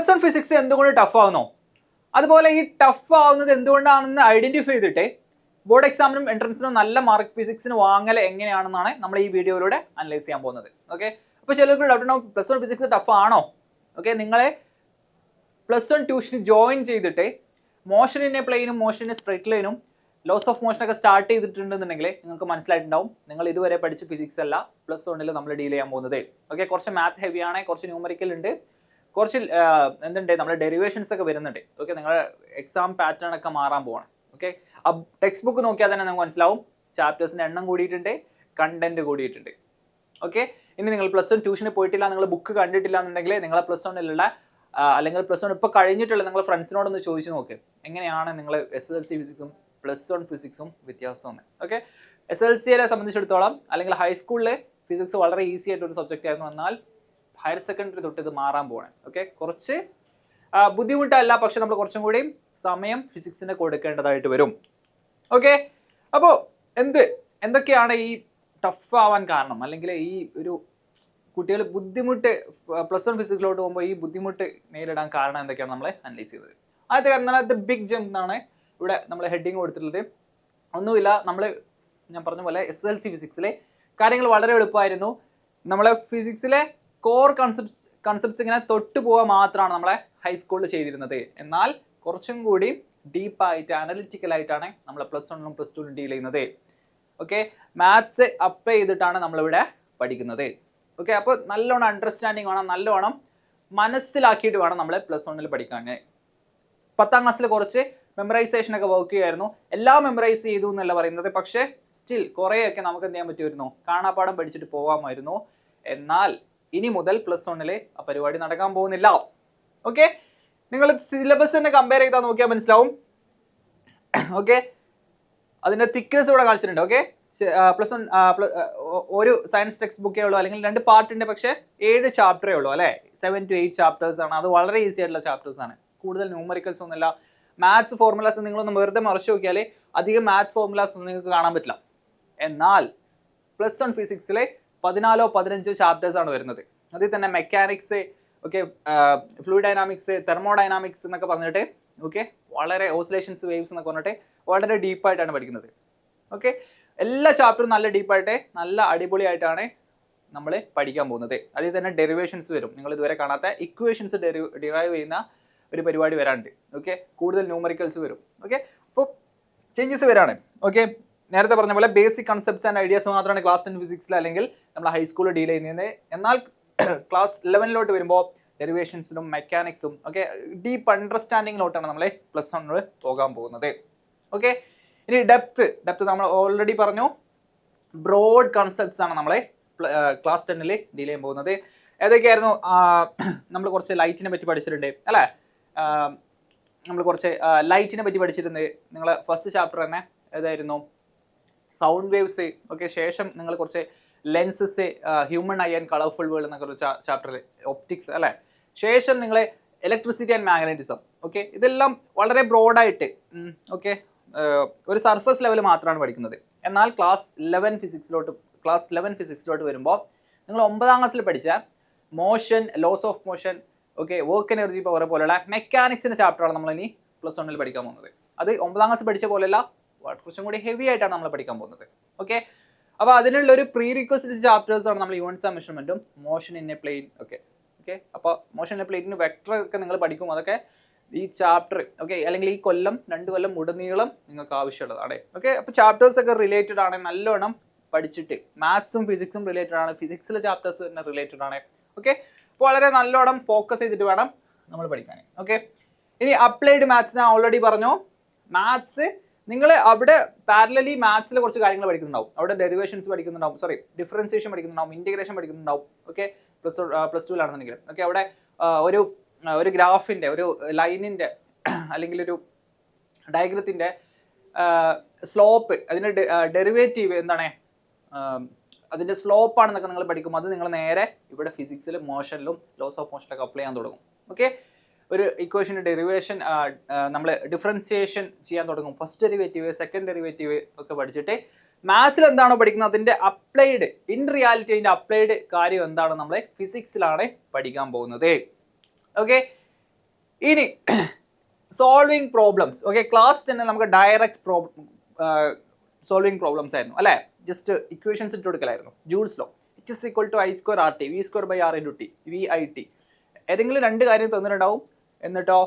Plus 1 physics എന്തുകൊണ്ട് tough ആവുന്നോ, അതുപോലെ ഈ ടഫ് ആവുന്നത് എന്തുകൊണ്ടാണെന്ന് ഐഡന്റിഫൈ ചെയ്തിട്ട് ബോർഡ് എക്സാമിനും എൻട്രൻസിനും നല്ല മാർക്ക് ഫിസിക്സിന് വാങ്ങൽ എങ്ങനെയാണെന്നാണ് നമ്മൾ ഈ വീഡിയോയിലൂടെ അനലൈസ് ചെയ്യാൻ പോകുന്നത്. ഓക്കെ, അപ്പോൾ ചിലർക്ക് ഡൗട്ട് ഉണ്ടാവും പ്ലസ് 1 ഫിസിക്സ് ടഫ് ആണോ. ഓക്കെ, നിങ്ങളെ പ്ലസ് 1 ട്യൂഷന് ജോയിൻ ചെയ്തിട്ട് മോഷൻ ഇൻ എ പ്ലെയിനും മോഷൻ ഇൻ എ സ്ട്രെയിറ്റ് ലൈനും ലോസ് ഓഫ് മോഷൻ ഒക്കെ സ്റ്റാർട്ട് ചെയ്തിട്ടുണ്ടെന്നുണ്ടെങ്കിൽ നിങ്ങൾക്ക് മനസ്സിലായിട്ടുണ്ടാവും നിങ്ങൾ ഇതുവരെ പഠിച്ച ഫിസിക്സ് അല്ല പ്ലസ് 1 നമ്മൾ ഡീൽ ചെയ്യാൻ പോകുന്നത്. ഓക്കെ, കുറച്ച് മാത്ത് ഹെവി ആണ്, കുറച്ച് ന്യൂമറിക്കൽ ഉണ്ട്, കുറച്ച് എന്തുണ്ട് നമ്മുടെ ഡെറിവേഷൻസ് ഒക്കെ വരുന്നുണ്ട്. ഓക്കെ, നിങ്ങളുടെ എക്സാം പാറ്റേൺ ഒക്കെ മാറാൻ പോവാണ്. ഓക്കെ, ടെക്സ്റ്റ് ബുക്ക് നോക്കിയാൽ തന്നെ നമുക്ക് മനസ്സിലാവും ചാപ്റ്റേഴ്സിന്റെ എണ്ണം കൂടിയിട്ടുണ്ട്, കണ്ടന്റ് കൂടിയിട്ടുണ്ട്. ഓക്കെ, ഇനി നിങ്ങൾ പ്ലസ് 1 ട്യൂഷന് പോയിട്ടില്ല, നിങ്ങൾ ബുക്ക് കണ്ടിട്ടില്ല എന്നുണ്ടെങ്കിൽ നിങ്ങളെ പ്ലസ് 1 അല്ലെങ്കിൽ പ്ലസ് 1 ഇപ്പോൾ കഴിഞ്ഞിട്ടുള്ള നിങ്ങളുടെ ഫ്രണ്ട്സിനോടൊന്ന് ചോദിച്ചു നോക്ക് എങ്ങനെയാണ് നിങ്ങൾ SSLC ഫിസിക്സും പ്ലസ് 1 ഫിസിക്സും വ്യത്യാസമാണ്. ഓക്കെ, SSLCയെ സംബന്ധിച്ചിടത്തോളം അല്ലെങ്കിൽ ഹൈസ്കൂളിൽ ഫിസിക്സ് വളരെ ഈസി ആയിട്ടൊരു സബ്ജക്റ്റ് ആയിരുന്നു, എന്നാൽ ഹയർ സെക്കൻഡറി തൊട്ട് ഇത് മാറാൻ പോവാണ്. ഓക്കെ, കുറച്ച് ബുദ്ധിമുട്ടല്ല, പക്ഷെ നമ്മൾ കുറച്ചും കൂടി സമയം ഫിസിക്സിന് കൊടുക്കേണ്ടതായിട്ട് വരും. ഓക്കെ, അപ്പോൾ എന്തൊക്കെയാണ് ഈ ടഫ് ആവാൻ കാരണം, അല്ലെങ്കിൽ ഈ ഒരു കുട്ടികൾ ബുദ്ധിമുട്ട് പ്ലസ് 1 ഫിസിക്സിലോട്ട് പോകുമ്പോൾ ഈ ബുദ്ധിമുട്ട് നേരിടാൻ കാരണം എന്തൊക്കെയാണ് നമ്മൾ അനലൈസ് ചെയ്തത്. ആദ്യത്തെ കാരണം ദ ബിഗ് ജംപ് എന്നാണ് ഇവിടെ നമ്മൾ ഹെഡിങ് കൊടുത്തിട്ടുള്ളത്. ഒന്നുമില്ല, ഞാൻ പറഞ്ഞ പോലെ SSLC ഫിസിക്സിലെ കാര്യങ്ങൾ വളരെ എളുപ്പമായിരുന്നു. നമ്മളെ ഫിസിക്സിലെ കോർ കൺസെപ്റ്റ്സ് ഇങ്ങനെ തൊട്ടു പോവുക മാത്രമാണ് നമ്മളെ ഹൈസ്കൂളിൽ ചെയ്തിരുന്നത്. എന്നാൽ കുറച്ചും കൂടി ഡീപ്പായിട്ട് അനലിറ്റിക്കൽ ആയിട്ടാണ് നമ്മൾ പ്ലസ് 1 പ്ലസ് 2 ഡീൽ ചെയ്യുന്നത്. ഓക്കെ, മാത്സ് അപ്പ് ചെയ്തിട്ടാണ് നമ്മളിവിടെ പഠിക്കുന്നത്. ഓക്കെ, അപ്പോൾ നല്ലോണം അണ്ടർസ്റ്റാൻഡിങ് വേണം, നല്ലോണം മനസ്സിലാക്കിയിട്ട് വേണം നമ്മൾ പ്ലസ് 1 പഠിക്കാൻ. 10ാം ക്ലാസ്സിൽ കുറച്ച് മെമ്മറൈസേഷൻ ഒക്കെ വർക്ക് ചെയ്യായിരുന്നു, എല്ലാം മെമ്മറൈസ് ചെയ്തു എന്നല്ല പറയുന്നത്, പക്ഷേ സ്റ്റിൽ കുറേയൊക്കെ നമുക്ക് എന്ത് ചെയ്യാൻ പറ്റുമായിരുന്നു, കാണാപ്പാടം പഠിച്ചിട്ട് പോകാമായിരുന്നു. എന്നാൽ ഇനി മുതൽ പ്ലസ് 1 ആ പരിപാടി നടക്കാൻ പോകുന്നില്ല. ഓക്കെ, നിങ്ങൾ സിലബസ് തന്നെ കമ്പയർ ചെയ്താൽ നോക്കിയാൽ മനസ്സിലാവും. ഓക്കെ, അതിന്റെ തിക്നെസ് ഇവിടെ കാണിച്ചിട്ടുണ്ട്. ഓക്കെ, പ്ലസ് 1 ഒരു സയൻസ് ടെക്സ്റ്റ് ബുക്കേ ഉള്ളൂ, അല്ലെങ്കിൽ 2 പാർട്ട് ഉണ്ട്, പക്ഷേ 7 ചാപ്റ്ററേ ഉള്ളൂ അല്ലേ. 7 to 8 ചാപ്റ്റേഴ്സ് ആണ്. അത് വളരെ ഈസി ആയിട്ടുള്ള ചാപ്റ്റേഴ്സ് ആണ്, കൂടുതൽ ന്യൂമറിക്കൽസ് ഒന്നുമില്ല. മാത്സ് ഫോർമുലാസ് നിങ്ങളൊന്ന് വെറുതെ മറിച്ച് നോക്കിയാൽ അധികം മാത്സ് ഫോർമുലാസ് ഒന്നും നിങ്ങൾക്ക് കാണാൻ പറ്റില്ല. എന്നാൽ പ്ലസ് 1 ഫിസിക്സിലെ 14 or 15 ചാപ്റ്റേഴ്സ് ആണ് വരുന്നത്. അതിൽ തന്നെ mechanics, okay, fluid dynamics, thermodynamics എന്നൊക്കെ പറഞ്ഞിട്ട്, ഓക്കെ, വളരെ ഓസിലേഷൻസ്, വേവ്സ് എന്നൊക്കെ പറഞ്ഞിട്ട് വളരെ ഡീപ്പായിട്ടാണ് പഠിക്കുന്നത്. ഓക്കെ, എല്ലാ ചാപ്റ്ററും നല്ല ഡീപ്പായിട്ട് നല്ല അടിപൊളിയായിട്ടാണ് നമ്മൾ പഠിക്കാൻ പോകുന്നത്. അതിൽ തന്നെ ഡെറിവേഷൻസ് വരും, നിങ്ങൾ ഇതുവരെ കാണാത്ത ഇക്വേഷൻസ് ഡിറൈവ് ചെയ്യുന്ന ഒരു പരിപാടി വരാനുണ്ട്. ഓക്കെ, കൂടുതൽ ന്യൂമറിക്കൽസ് വരും. ഓക്കെ, അപ്പോൾ ചേഞ്ചസ് വരാണ്. ഓക്കെ, നേരത്തെ പറഞ്ഞ പോലെ ബേസിക് കൺസെപ്റ്റ്സ് ആൻഡ് ഐഡിയാസ് മാത്രമാണ് ക്ലാസ് 10 ഫിസിക്സിൽ അല്ലെങ്കിൽ നമ്മൾ ഹൈസ്കൂളിൽ ഡീൽ ചെയ്യുന്നത്. എന്നാൽ ക്ലാസ് 11 വരുമ്പോൾ ഡെറിവേഷൻസിനും മെക്കാനിക്സും ഒക്കെ ഡീപ്പ് അണ്ടർസ്റ്റാൻഡിങ്ങിലോട്ടാണ് നമ്മൾ പ്ലസ് 1 പോകാൻ പോകുന്നത്. ഓക്കെ, ഇനി ഡെപ്ത് നമ്മൾ ഓൾറെഡി പറഞ്ഞു, ബ്രോഡ് കൺസെപ്റ്റ്സ് ആണ് നമ്മളെ ക്ലാസ് 10 ഡീൽ ചെയ്യാൻ പോകുന്നത്. ഏതൊക്കെയായിരുന്നു? നമ്മൾ കുറച്ച് ലൈറ്റിനെ പറ്റി പഠിച്ചിട്ടുണ്ട് അല്ലേ, നമ്മൾ കുറച്ച് ലൈറ്റിനെ പറ്റി പഠിച്ചിട്ടുണ്ട്. നിങ്ങൾ ഫസ്റ്റ് ചാപ്റ്റർ തന്നെ ഏതായിരുന്നു? Sound waves. ഓക്കെ, ശേഷം നിങ്ങൾ കുറച്ച് lenses, human eye and colourful world എന്നൊക്കെ ഒരു ചാപ്റ്ററിൽ, ഒപ്റ്റിക്സ് അല്ലേ. ശേഷം നിങ്ങൾ ഇലക്ട്രിസിറ്റി ആൻഡ് മാഗ്നറ്റിസം. ഓക്കെ, ഇതെല്ലാം വളരെ ബ്രോഡായിട്ട്, ഓക്കെ, ഒരു സർഫസ് ലെവൽ മാത്രമാണ് പഠിക്കുന്നത്. എന്നാൽ ക്ലാസ് 11 ഫിസിക്സിലോട്ട് വരുമ്പോൾ നിങ്ങൾ 9ാം ക്ലാസ്സിൽ പഠിച്ച motion, laws of motion, okay, work energy power പോലുള്ള മെക്കാനിക്സിന്റെ ചാപ്റ്ററാണ് നമ്മൾ ഇനി പ്ലസ് 1 പഠിക്കാൻ പോകുന്നത്. അത് 9ാം ക്ലാസ് പഠിച്ച പോലെയല്ല, കുറച്ചും കൂടി ഹെവി ആയിട്ടാണ് നമ്മൾ പഠിക്കാൻ പോകുന്നത്. ഓക്കെ, അപ്പോൾ അതിനുള്ള ഒരു പ്രീ റിക്വസ്റ്റ് ചാപ്റ്റേഴ്സ് ആണ് നമ്മൾ യൂണിറ്റ്സ് ആൻഡ് മെഷർമെന്റും motion in a plane. Okay, അപ്പോൾ മോഷൻ ഇൻ എ പ്ലെയിന് വെക്ടർ ഒക്കെ നിങ്ങൾ പഠിക്കും, അതൊക്കെ ഈ ചാപ്റ്റർ, ഓക്കെ, അല്ലെങ്കിൽ ഈ 2 കൊല്ലം ഉടനീളം നിങ്ങൾക്ക് ആവശ്യമുള്ളതാണ്. ഓക്കെ, അപ്പോൾ ചാപ്റ്റേഴ്സ് ഒക്കെ റിലേറ്റഡ് ആണ്, നല്ലോണം പഠിച്ചിട്ട്. മാത്സും ഫിസിക്സും റിലേറ്റഡ് ആണ്, ഫിസിക്സിലെ ചാപ്റ്റേഴ്സ് തന്നെ റിലേറ്റഡ് ആണ്. ഓക്കെ, അപ്പോൾ വളരെ നല്ലോണം ഫോക്കസ് ചെയ്തിട്ട് വേണം നമ്മൾ പഠിക്കാൻ. ഓക്കെ, ഇനി അപ്ലൈഡ് മാത്സ് ഞാൻ ഓൾറെഡി പറഞ്ഞു. മാത്സ് നിങ്ങൾ അവിടെ പാരലലി മാത്സിൽ കുറച്ച് കാര്യങ്ങൾ പഠിക്കുന്നുണ്ടാവും. അവിടെ ഡെറിവേഷൻസ് പഠിക്കുന്നുണ്ടാവും, ഡിഫറൻസിയേഷൻ പഠിക്കുന്നുണ്ടാവും, ഇന്റഗ്രേഷൻ പഠിക്കുന്നുണ്ടാവും. ഓക്കെ, പ്ലസ് 2 ഓക്കെ, അവിടെ ഒരു ഗ്രാഫിന്റെ, ഒരു ലൈനിന്റെ അല്ലെങ്കിൽ ഒരു ഡയഗ്രത്തിന്റെ സ്ലോപ്പ്, അതിന്റെ ഡെറിവേറ്റീവ് എന്താണ്, അതിന്റെ സ്ലോപ്പ് ആണെന്നൊക്കെ നിങ്ങൾ പഠിക്കും. അത് നിങ്ങൾ നേരെ ഇവിടെ ഫിസിക്സിലും മോഷനിലും ലോസ് ഓഫ് മോഷനിലൊക്കെ അപ്ലൈ ചെയ്യാൻ തുടങ്ങും. ഓക്കെ, ഒരു ഇക്വേഷൻ്റെ ഡെറിവേഷൻ നമ്മൾ ഡിഫറൻസിയേഷൻ ചെയ്യാൻ തുടങ്ങും. ഫസ്റ്റ് ഡെറിവേറ്റീവ്, സെക്കൻഡ് ഡെറിവേറ്റീവ് ഒക്കെ പഠിച്ചിട്ട് മാത്സിൽ എന്താണോ പഠിക്കുന്നത് അതിൻ്റെ അപ്ലൈഡ്, ഇൻ റിയാലിറ്റി അതിൻ്റെ അപ്ലൈഡ് കാര്യം എന്താണ് നമ്മൾ ഫിസിക്സിലാണ് പഠിക്കാൻ പോകുന്നത്. ഓക്കെ, ഇനി സോൾവിങ് പ്രോബ്ലംസ്. ഓക്കെ, ക്ലാസ് 10 നമുക്ക് ഡയറക്റ്റ് സോൾവിങ് പ്രോബ്ലംസ് ആയിരുന്നു അല്ലേ? ജസ്റ്റ് ഇക്വേഷൻസ് ഇട്ട് കൊടുക്കലായിരുന്നു. Joule's law, it is equal to I square RT, V square by R into T, VIT. ഏതെങ്കിലും രണ്ട് കാര്യം തന്നിട്ടുണ്ടാവും, എന്നിട്ടോ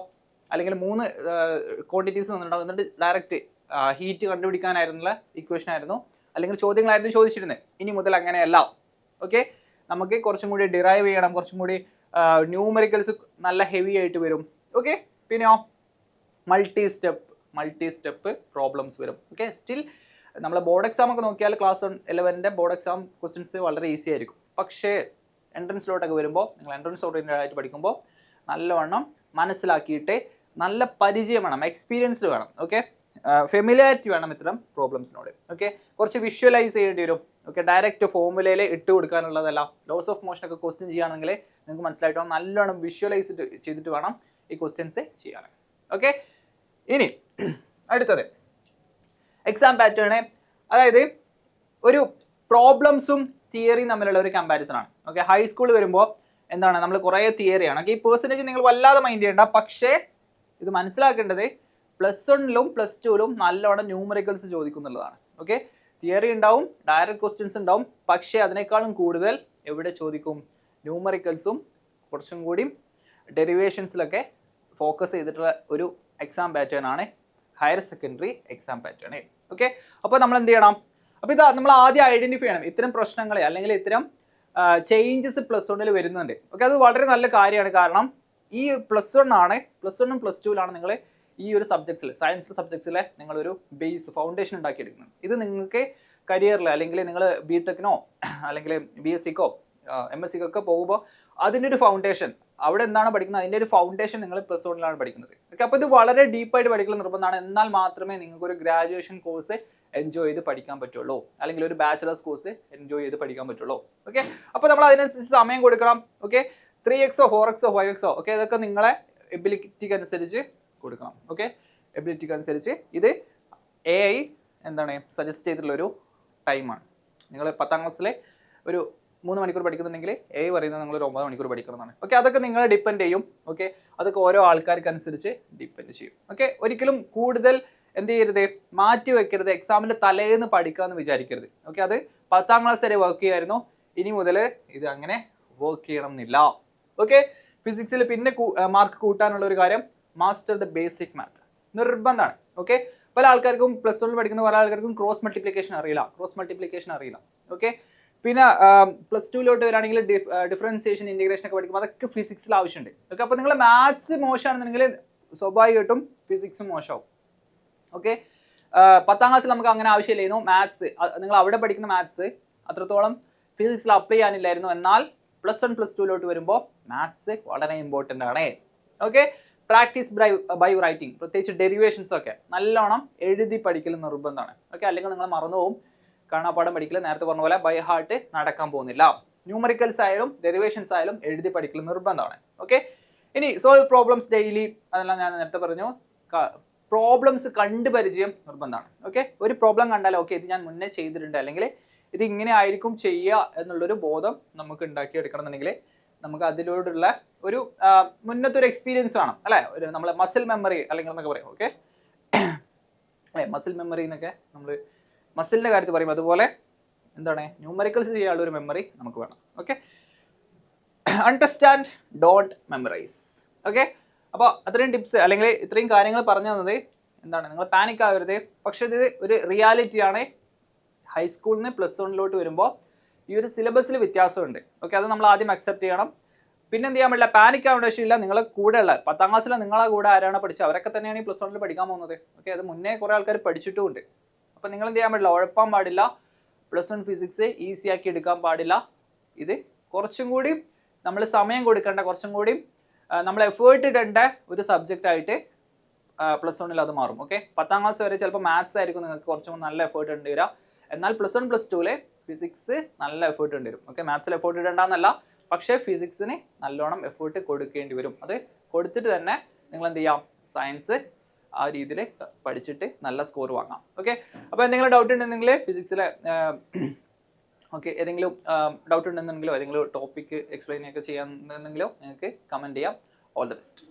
അല്ലെങ്കിൽ മൂന്ന് ക്വാണ്ടിറ്റീസ് തന്നിട്ടുണ്ടാവും, എന്നിട്ട് ഡയറക്റ്റ് ഹീറ്റ് കണ്ടുപിടിക്കാനായിരുന്നുള്ള ഇക്വേഷൻ ആയിരുന്നു, അല്ലെങ്കിൽ ചോദ്യങ്ങളായിരുന്നു ചോദിച്ചിരുന്നത്. ഇനി മുതൽ അങ്ങനെയല്ല. ഓക്കെ, നമുക്ക് കുറച്ചും കൂടി ഡിറൈവ് ചെയ്യണം, കുറച്ചും കൂടി ന്യൂമറിക്കൽസ് നല്ല ഹെവി ആയിട്ട് വരും. ഓക്കെ, പിന്നെയോ മൾട്ടി സ്റ്റെപ്പ് പ്രോബ്ലംസ് വരും. ഓക്കെ, സ്റ്റിൽ നമ്മൾ ബോർഡ് എക്സാം ഒക്കെ നോക്കിയാൽ ക്ലാസ് 11 ബോർഡ് എക്സാം ക്വസ്റ്റ്യൻസ് വളരെ ഈസി ആയിരിക്കും. പക്ഷേ എൻട്രൻസിലോട്ടൊക്കെ വരുമ്പോൾ, നിങ്ങൾ എൻട്രൻസ് ഓറിയൻറ്റഡ് ആയിട്ട് പഠിക്കുമ്പോൾ നല്ലവണ്ണം മനസ്സിലാക്കിയിട്ട് നല്ല പരിചയം വേണം, എക്സ്പീരിയൻസ്ഡ് വേണം. ഓക്കെ, ഫെമിലിയാരിറ്റി വേണം ഇത്തരം പ്രോബ്ലംസിനോട്. ഓക്കെ, കുറച്ച് വിഷ്വലൈസ് ചെയ്യേണ്ടി വരും. ഓക്കെ, ഡയറക്റ്റ് ഫോർമുലയിൽ ഇട്ട് കൊടുക്കാനുള്ളതല്ല. ലോസ് ഓഫ് മോഷൻ ഒക്കെ ക്വസ്റ്റ്യൻ ചെയ്യുകയാണെങ്കിൽ നിങ്ങൾക്ക് മനസ്സിലായിട്ട് വേണം, നല്ലോണം വിഷ്വലൈസ് ചെയ്തിട്ട് വേണം ഈ ക്വസ്റ്റ്യൻസ് ചെയ്യാൻ. ഓക്കെ, ഇനി അടുത്തത് എക്സാം പാറ്റേൺ. അതായത് ഒരു പ്രോബ്ലംസും തിയറിയും തമ്മിലുള്ള ഒരു കമ്പാരിസൺ ആണ്. ഓക്കെ, ഹൈസ്കൂൾ വരുമ്പോൾ എന്താണ്, നമ്മൾ കുറേ തിയറിയാണ്. ഓക്കെ, ഈ പെർസെൻറ്റേജ് നിങ്ങൾ വല്ലാതെ മൈൻഡ് ചെയ്യേണ്ട. പക്ഷേ ഇത് മനസ്സിലാക്കേണ്ടത് +1 +2 നല്ലോണം ന്യൂമറിക്കൽസ് ചോദിക്കുന്നുള്ളതാണ്. ഓക്കെ, തിയറി ഉണ്ടാവും, ഡയറക്റ്റ് ക്വസ്റ്റ്യൻസ് ഉണ്ടാവും, പക്ഷേ അതിനേക്കാളും കൂടുതൽ എവിടെ ചോദിക്കും? ന്യൂമറിക്കൽസും കുറച്ചും കൂടി ഡെറിവേഷൻസിലൊക്കെ ഫോക്കസ് ചെയ്തിട്ടുള്ള ഒരു എക്സാം പാറ്റേൺ ആണ് higher secondary exam pattern. Okay, അപ്പോൾ നമ്മൾ എന്ത് ചെയ്യണം? അപ്പോൾ ഇത് നമ്മൾ ആദ്യം ഐഡന്റിഫൈ ചെയ്യണം ഇത്തരം പ്രശ്നങ്ങളെ, അല്ലെങ്കിൽ ഇത്തരം ചേഞ്ചസ് +1 വരുന്നുണ്ട്. ഓക്കെ, അത് വളരെ നല്ല കാര്യമാണ്. കാരണം ഈ +1 ആണ്, +1 +2 നിങ്ങൾ ഈ ഒരു സബ്ജക്ട്സിൽ, സയൻസ് സബ്ജക്ട്സിലെ നിങ്ങളൊരു ബേസ് ഫൗണ്ടേഷൻ ഉണ്ടാക്കിയെടുക്കുന്നത്. ഇത് നിങ്ങൾക്ക് കരിയറിൽ, അല്ലെങ്കിൽ നിങ്ങൾ BTechനോ അല്ലെങ്കിൽ BScക്കോ MScക്കോ ഒക്കെ പോകുമ്പോൾ അതിൻ്റെ ഒരു ഫൗണ്ടേഷൻ, അവിടെ എന്താണ് പഠിക്കുന്നത് അതിൻ്റെ ഒരു ഫൗണ്ടേഷൻ നിങ്ങൾ +1 പഠിക്കുന്നത്. ഓക്കെ, അപ്പോൾ ഇത് വളരെ ഡീപ്പായിട്ട് പഠിക്കൽ നിർബന്ധമാണ്. എന്നാൽ മാത്രമേ നിങ്ങൾക്ക് ഒരു ഗ്രാജുവേഷൻ കോഴ്സ് എൻജോയ് ചെയ്ത് പഠിക്കാൻ പറ്റുള്ളൂ, അല്ലെങ്കിൽ ഒരു ബാച്ചിലേഴ്സ് കോഴ്സ് എൻജോയ് ചെയ്ത് പഠിക്കാൻ പറ്റുള്ളൂ. ഓക്കെ, അപ്പോൾ നമ്മൾ അതിനനുസരിച്ച് സമയം കൊടുക്കണം. Okay, 3x 4x 5x, okay, ഇതൊക്കെ നിങ്ങളെ എബിലിറ്റിക്ക് അനുസരിച്ച് കൊടുക്കണം. ഓക്കെ, എബിലിറ്റിക്ക് അനുസരിച്ച് ഇത് AI എന്താണ് സജസ്റ്റ് ചെയ്തിട്ടുള്ളൊരു ടൈമാണ്. നിങ്ങൾ 10ാം ക്ലാസ്സിലെ ഒരു 3 മണിക്കൂർ പഠിക്കുന്നുണ്ടെങ്കിൽ AI പറയുന്നത് നിങ്ങൾ ഒരു 9 മണിക്കൂർ പഠിക്കണം എന്നാണ്. ഓക്കെ, അതൊക്കെ നിങ്ങളെ ഡിപ്പെൻഡ് ചെയ്യും. ഓക്കെ, അതൊക്കെ ഓരോ ആൾക്കാർക്ക് അനുസരിച്ച് ഡിപ്പെൻഡ് ചെയ്യും. ഓക്കെ, ഒരിക്കലും കൂടുതൽ എന്ത് ചെയ്യരുത്, മാറ്റി വെക്കരുത്. എക്സാമിൻ്റെ തലേന്ന് പഠിക്കാമെന്ന് വിചാരിക്കരുത്. ഓക്കെ, അത് 10ാം ക്ലാസ് വരെ വർക്ക് ചെയ്യായിരുന്നു, ഇനി മുതൽ ഇത് അങ്ങനെ വർക്ക് ചെയ്യണം എന്നില്ല. ഓക്കെ, ഫിസിക്സിൽ പിന്നെ മാർക്ക് കൂട്ടാനുള്ള ഒരു കാര്യം, മാസ്റ്റർ ദ ബേസിക് മാത്ത് നിർബന്ധമാണ്. ഓക്കെ, പല ആൾക്കാർക്കും +1 പഠിക്കുന്ന പല ആൾക്കാർക്കും ക്രോസ് മൾട്ടിപ്ലിക്കേഷൻ അറിയില്ല. ഓക്കെ, പിന്നെ +2 വരാണെങ്കിൽ ഡിഫറൻസിയേഷൻ, ഇൻറ്റഗ്രേഷൻ ഒക്കെ പഠിക്കുമ്പോൾ അതൊക്കെ ഫിസിക്സിൽ ആവശ്യമുണ്ട്. ഓക്കെ, അപ്പോൾ നിങ്ങൾ മാത്സ് മോശമാണെന്നുണ്ടെങ്കിൽ സ്വാഭാവികമായിട്ടും ഫിസിക്സും മോശമാവും. ഓക്കെ, 10ാം ക്ലാസ്സിൽ നമുക്ക് അങ്ങനെ ആവശ്യമില്ലായിരുന്നു. മാത്സ് നിങ്ങൾ അവിടെ പഠിക്കുന്ന മാത്സ് അത്രത്തോളം ഫിസിക്സിൽ അപ്ലൈ ചെയ്യാനില്ലായിരുന്നു. എന്നാൽ +1 +2 വരുമ്പോൾ മാത്സ് വളരെ ഇമ്പോർട്ടൻ്റ് ആണ്. ഓക്കെ, പ്രാക്ടീസ് ബൈ റൈറ്റിംഗ്, പ്രത്യേകിച്ച് ഡെറിവേഷൻസ് ഒക്കെ നല്ലോണം എഴുതി പഠിക്കൽ നിർബന്ധമാണ്. ഓക്കെ, അല്ലെങ്കിൽ നിങ്ങൾ മറന്നുപോകും. കാണാപ്പാടം പഠിക്കൽ നേരത്തെ പറഞ്ഞ പോലെ ബൈ ഹാർട്ട് നടക്കാൻ പോകുന്നില്ല. ന്യൂമറിക്കൽസ് ആയാലും ഡെറിവേഷൻസ് ആയാലും എഴുതി പഠിക്കൽ നിർബന്ധമാണ്. ഓക്കെ, ഇനി സോൾവ് പ്രോബ്ലംസ് ഡെയിലി, അതെല്ലാം ഞാൻ നേരത്തെ പറഞ്ഞു. പ്രോബ്ലംസ് കണ്ട് പരിചയം നിർബന്ധമാണ്. ഓക്കെ, ഒരു പ്രോബ്ലം കണ്ടാൽ ഓക്കെ ഇത് ഞാൻ മുന്നേ ചെയ്തിട്ടുണ്ട്, അല്ലെങ്കിൽ ഇത് ഇങ്ങനെ ആയിരിക്കും ചെയ്യുക എന്നുള്ളൊരു ബോധം നമുക്ക് ഉണ്ടാക്കിയെടുക്കണം എന്നുണ്ടെങ്കിൽ നമുക്ക് അതിലൂടെയുള്ള ഒരു മുന്നത്തെ ഒരു എക്സ്പീരിയൻസ് വേണം അല്ലേ? ഒരു നമ്മൾ മസിൽ മെമ്മറി അല്ലെങ്കിൽ എന്നൊക്കെ പറയും. ഓക്കെ, അല്ലേ, മസിൽ മെമ്മറി എന്നൊക്കെ നമ്മൾ മസിലിൻ്റെ കാര്യത്തിൽ പറയും. അതുപോലെ എന്താണ് ന്യൂമറിക്കൽസ് ചെയ്യാനുള്ള ഒരു മെമ്മറി നമുക്ക് വേണം. Okay, understand, don't memorise. Okay, അപ്പോൾ അത്രയും ടിപ്സ് അല്ലെങ്കിൽ ഇത്രയും കാര്യങ്ങൾ പറഞ്ഞു തന്നത് എന്താണ്, നിങ്ങൾ പാനിക് ആവരുത്. പക്ഷേ ഇത് ഒരു റിയാലിറ്റിയാണ്. ഹൈസ്കൂളിൽ നിന്ന് +1 വരുമ്പോൾ ഈ ഒരു സിലബസിൽ വ്യത്യാസമുണ്ട്. ഓക്കെ, അത് നമ്മൾ ആദ്യം അക്സെപ്റ്റ് ചെയ്യണം. പിന്നെ എന്ത് ചെയ്യാൻ പറ്റില്ല, പാനിക് ആവേണ്ട ആവശ്യമില്ല. നിങ്ങളെ കൂടെ ഉള്ള 10ാം ക്ലാസ്സിൽ നിങ്ങളെ കൂടെ ആരാണ് പഠിച്ചത് അവരൊക്കെ തന്നെയാണ് ഈ +1 പഠിക്കാൻ പോകുന്നത്. ഓക്കെ, അത് മുന്നേ കുറേ ആൾക്കാർ പഠിച്ചിട്ടുമുണ്ട്. അപ്പോൾ നിങ്ങൾ എന്ത് ചെയ്യാൻ പാടില്ല, ഉഴപ്പാൻ പാടില്ല. +1 ഫിസിക്സ് ഈസി ആക്കി എടുക്കാൻ പാടില്ല. ഇത് കുറച്ചും കൂടി നമ്മൾ സമയം കൊടുക്കേണ്ട, കുറച്ചും കൂടി നമ്മൾ എഫേർട്ട് ഇടേണ്ട ഒരു സബ്ജക്റ്റ് ആയിട്ട് +1 അത് മാറും. ഓക്കെ, 10ാം ക്ലാസ് വരെ ചിലപ്പോൾ മാത്സ് ആയിരിക്കും നിങ്ങൾക്ക് കുറച്ചും കൂടി നല്ല എഫേർട്ട് ഇടേണ്ടി വരിക. എന്നാൽ +1 +2 ഫിസിക്സ് നല്ല എഫേർട്ട് ഇടേണ്ടി വരും. ഓക്കെ, മാത്സിൽ എഫേർട്ട് ഇടേണ്ടെന്നല്ല, പക്ഷേ ഫിസിക്സിന് നല്ലോണം എഫേർട്ട് കൊടുക്കേണ്ടി വരും. അത് കൊടുത്തിട്ട് തന്നെ നിങ്ങൾ എന്ത് ചെയ്യാം, സയൻസ് ആ രീതിയിൽ പഠിച്ചിട്ട് നല്ല സ്കോർ വാങ്ങാം. ഓക്കെ, അപ്പോൾ എന്തെങ്കിലും ഡൗട്ട് ഉണ്ടെങ്കിൽ ഫിസിക്സിലെ ഓക്കെ ഏതെങ്കിലും ഡൗട്ട് ഉണ്ടെന്നുണ്ടെങ്കിലോ ഏതെങ്കിലും ടോപ്പിക്ക് എക്സ്പ്ലെയിൻ ഒക്കെ ചെയ്യാന്നുണ്ടെങ്കിലോ നിങ്ങൾക്ക് കമൻറ്റ് ചെയ്യാം. All the best.